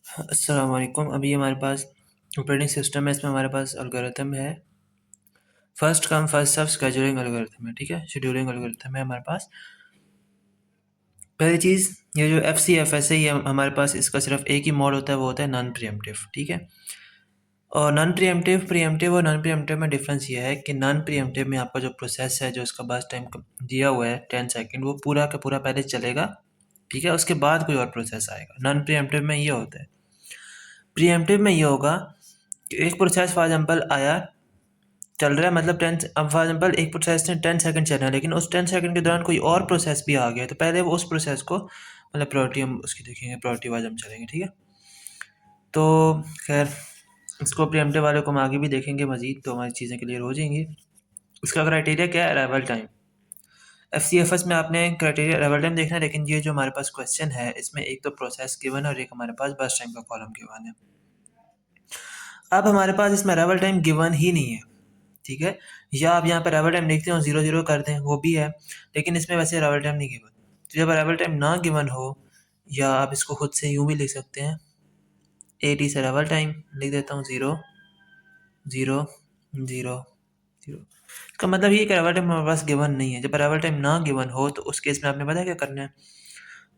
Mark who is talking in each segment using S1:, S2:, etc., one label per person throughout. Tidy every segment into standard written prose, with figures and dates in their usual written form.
S1: अस्सलाम वालेकुम। अभी हमारे पास ऑपरेटिंग सिस्टम है, इसमें हमारे पास एल्गोरिथम है, first come first serve scheduling algorithm है। ठीक है, शेड्यूलिंग एल्गोरिथम है हमारे पास। पहली चीज़, ये जो एफ सी एफ एस है, ये हमारे पास इसका सिर्फ एक ही मोड होता है, वो होता है नॉन प्रीएम्प्टिव। ठीक है, और नॉन प्रीएम्प्टिव, प्रीएम्प्टिव और नॉन प्रीएम्प्टिव में डिफरेंस ये है कि नॉन प्रीएम्प्टिव में आपका जो प्रोसेस है, जो इसका बस टाइम दिया हुआ है 10 सेकेंड, वो पूरा का पूरा पहले चलेगा। ठीक है, उसके बाद कोई और प्रोसेस आएगा। नॉन प्रीएम्प्टिव में ये होता है। प्रीएम्प्टिव में ये होगा कि एक प्रोसेस फॉर एग्जाम्पल आया, चल रहा है, मतलब 10, अब फॉर एग्जाम्पल एक प्रोसेस ने 10 सेकंड चलना है, लेकिन उस 10 सेकंड के दौरान कोई और प्रोसेस भी आ गया, तो पहले वो उस प्रोसेस को मतलब प्रायोरिटी हम उसकी देखेंगे, प्रायोरिटी वाइज हम चलेंगे। ठीक है, तो खैर इसको प्रीएम्प्टिव वाले को हम आगे भी देखेंगे मजीद, तो हमारी चीज़ें क्लियर हो जाएंगी। इसका क्राइटेरिया क्या है? Arrival time. F C F S में आपने क्राइटेरिया अराइवल टाइम देखना है, लेकिन ये जो हमारे पास क्वेश्चन है, इसमें एक तो प्रोसेस गिवन है और एक हमारे पास बस टाइम का कॉलम गिवन है। अब हमारे पास इसमें अराइवल टाइम गिवन ही नहीं है। ठीक है, या आप यहाँ पर अराइवल टाइम लिखते हो 00 कर दें, वो भी है, लेकिन इसमें वैसे अराइवल टाइम नहीं गिवन। तो जब अराइवल टाइम ना गिवन हो, या आप इसको खुद से यूँ भी लिख सकते हैं, AT से अराइवल टाइम लिख देता हूँ 0 0 0 0। इसका मतलब ये कि अराइवल टाइम हमारे पास गिवन नहीं है। जब अराइवल टाइम ना गिवन हो, तो उस केस में आपने पता है क्या करना है?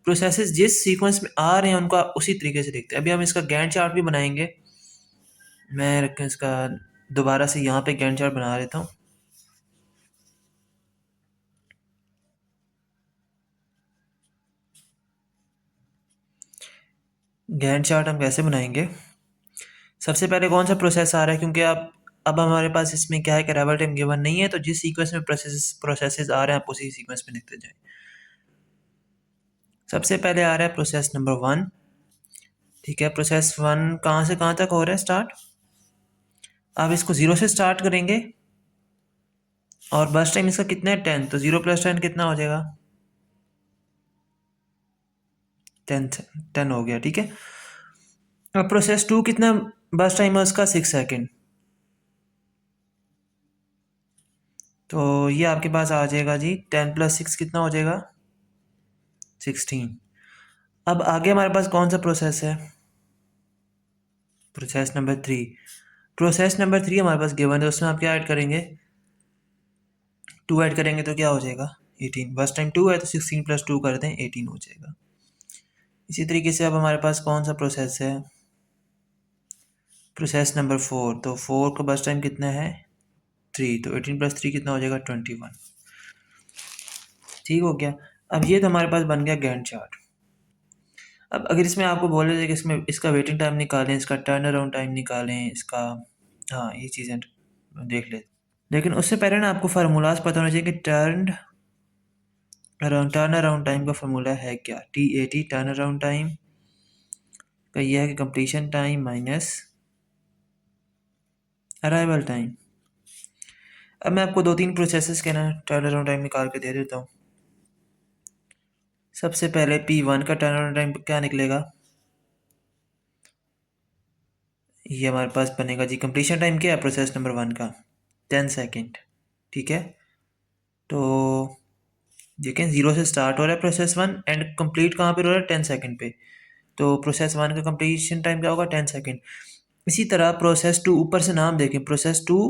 S1: प्रोसेसेस जिस सीक्वेंस में आ रहे हैं उनको आप उसी तरीके से लिखते हैं। अभी हम इसका गैंट चार्ट भी बनाएंगे। मैं इसका दोबारा से यहाँ पे गैंट चार्ट बना लेता हूँ। गैंट चार्ट हम कैसे बनाएंगे? सबसे पहले कौन सा प्रोसेस आ रहा है, क्योंकि अब हमारे पास इसमें क्या है कि अराइवल टाइम गिवन नहीं है, तो जिस सीक्वेंस में प्रोसेसेस आ रहे हैं आप उसी सीक्वेंस में लिखते जाएं। सबसे पहले आ रहा है प्रोसेस नंबर 1। ठीक है, प्रोसेस 1 कहाँ से कहाँ तक हो रहा है स्टार्ट? आप इसको 0 से स्टार्ट करेंगे, और बस टाइम इसका कितना है 10, तो 0 + 10 कितना हो जाएगा? 10 हो गया। ठीक है, अब प्रोसेस 2 कितना बस टाइम है उसका? 6 सेकेंड। तो ये आपके पास आ जाएगा जी 10 + 6 कितना हो जाएगा? 16। अब आगे हमारे पास कौन सा प्रोसेस है? Process number 3। प्रोसेस नंबर 3 हमारे पास गिवन है, उसमें आप क्या ऐड करेंगे? 2 ऐड करेंगे तो क्या हो जाएगा? 18। बस टाइम 2 है तो 16 + 2 कर दें, 18 हो जाएगा। इसी तरीके से अब हमारे पास कौन सा प्रोसेस है? Process number 4। तो 4 का बस टाइम कितना है? 3, तो 18 + 3 कितना हो जाएगा? 21। ठीक हो गया। अब ये तो हमारे पास बन गया गैंट चार्ट। अब अगर इसमें आपको बोले जाए कि इसमें इसका वेटिंग टाइम निकालें, इसका टर्न अराउंड टाइम निकालें, इसका, हाँ ये चीज़ें देख ले, लेकिन उससे पहले ना आपको फार्मूलाज पता होना चाहिए कि टर्न अराउंड टाइम का फार्मूला है क्या? TAT टर्न अराउंड टाइम का ये है कि completion time minus arrival time. अब मैं आपको 2-3 प्रोसेसेस के ना टर्न अराउंड टाइम निकाल के दे देता हूँ। सबसे पहले P1 का टर्न अराउंड टाइम क्या निकलेगा? ये हमारे पास बनेगा जी, कंप्लीशन टाइम क्या है प्रोसेस नंबर 1 का? 10 सेकेंड। ठीक है, तो देखें 0 से स्टार्ट हो रहा है प्रोसेस 1 एंड कंप्लीट कहाँ पे हो रहा है? 10 सेकेंड पे। तो प्रोसेस 1 का कंप्लीशन टाइम क्या होगा? 10 सेकेंड। इसी तरह प्रोसेस 2, ऊपर से नाम देखें, प्रोसेस 2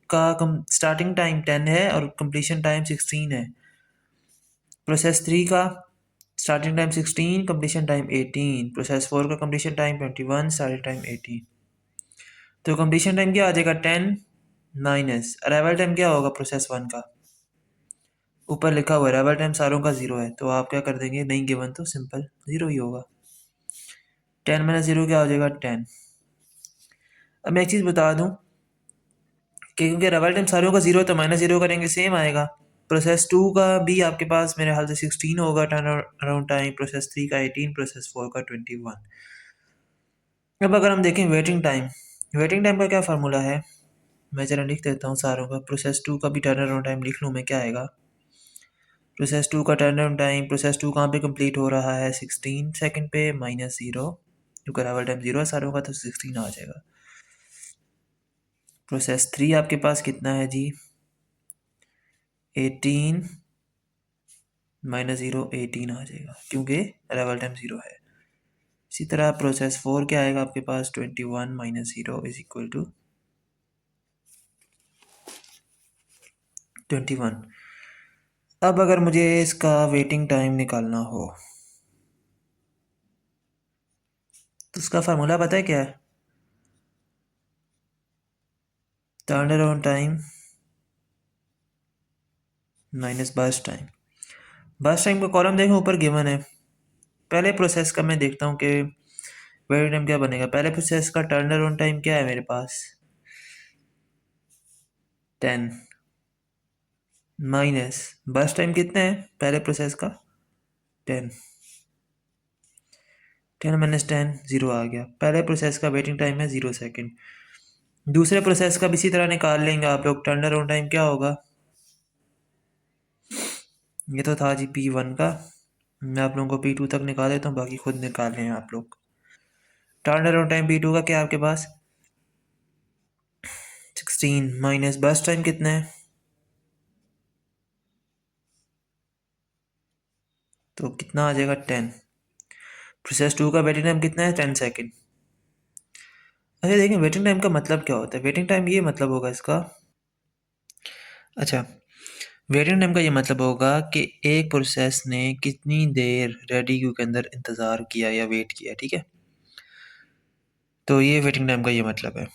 S1: का स्टार्टिंग टाइम 10 है और कंप्लीशन टाइम 16 है। प्रोसेस 3 का starting time 16, completion time 18। Process 4 का कंप्लीशन टाइम 21, स्टार्टिंग टाइम 18। तो कंप्लीशन टाइम क्या आ जाएगा? 10 माइनस अराइवल टाइम क्या होगा प्रोसेस 1 का? ऊपर लिखा हुआ है अराइवल टाइम सारों का 0 है, तो आप क्या कर देंगे? नहीं गिवन तो सिंपल 0 ही होगा। 10 - 0 क्या हो जाएगा? 10। अब मैं एक चीज़ बता दूं कि क्योंकि अराइवल टाइम सारों का 0 है, तो -0 करेंगे सेम आएगा। प्रोसेस 2 का भी आपके पास मेरे ख्याल से 16 होगा टर्न अराउंड टाइम, प्रोसेस 3 का 18, प्रोसेस 4 का 21। अब अगर हम देखें वेटिंग टाइम, वेटिंग टाइम का क्या फार्मूला है? मैं जरा लिख देता हूँ सारों का। प्रोसेस 2 का भी टर्न अराउंड टाइम लिख लूँ मैं, क्या आएगा? प्रोसेस 2 का टर्न अराउंड टाइम, प्रोसेस 2 कहाँ पे कंप्लीट हो रहा है? 16 सेकंड पे, -0, क्योंकि अराइवल टाइम 0 है सारों का, तो 16 आ जाएगा। प्रोसेस 3 आपके पास कितना है जी? 18 -0, 18 आ जाएगा, क्योंकि अराइवल टाइम 0 है। इसी तरह प्रोसेस 4 क्या आएगा आपके पास, 21 माइनस 0 इज इक्वल टू 21। अब अगर मुझे इसका वेटिंग टाइम निकालना हो तो उसका फार्मूला पता है क्या है, turn around time minus burst time. Burst time का कॉलम देखो ऊपर गिवन है। पहले प्रोसेस का मैं देखता हूँ कि वेटिंग टाइम क्या बनेगा। पहले प्रोसेस का टर्न अराउंड टाइम क्या है मेरे पास, 10 माइनस बर्स्ट टाइम कितना है पहले प्रोसेस का, 10। 10 माइनस 10 0 आ गया। पहले प्रोसेस का वेटिंग टाइम है 0 सेकेंड। दूसरे प्रोसेस का भी इसी तरह निकाल लेंगे आप लोग। टर्न अराउंड टाइम क्या होगा, ये तो था जी P1 का, मैं आप लोगों को P2 तक निकाल देता हूँ, बाकी खुद निकाल लें आप लोग। टर्न अराउंड टाइम P2 का क्या है आपके पास, 16 माइनस बर्स्ट टाइम कितना है, तो कितना आ जाएगा 10। प्रोसेस 2 का वेटिंग टाइम कितना है, 10 सेकेंड। अच्छा देखें वेटिंग टाइम का मतलब क्या होता है। वेटिंग टाइम ये मतलब होगा इसका, अच्छा वेटिंग टाइम का ये मतलब होगा कि एक प्रोसेस ने कितनी देर रेडी क्यू के अंदर इंतज़ार किया या वेट किया, ठीक है। तो ये वेटिंग टाइम का ये मतलब है।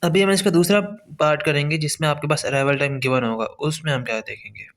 S1: अभी हम इसका दूसरा पार्ट करेंगे जिसमें आपके पास अराइवल टाइम गिवन होगा, उसमें हम क्या देखेंगे।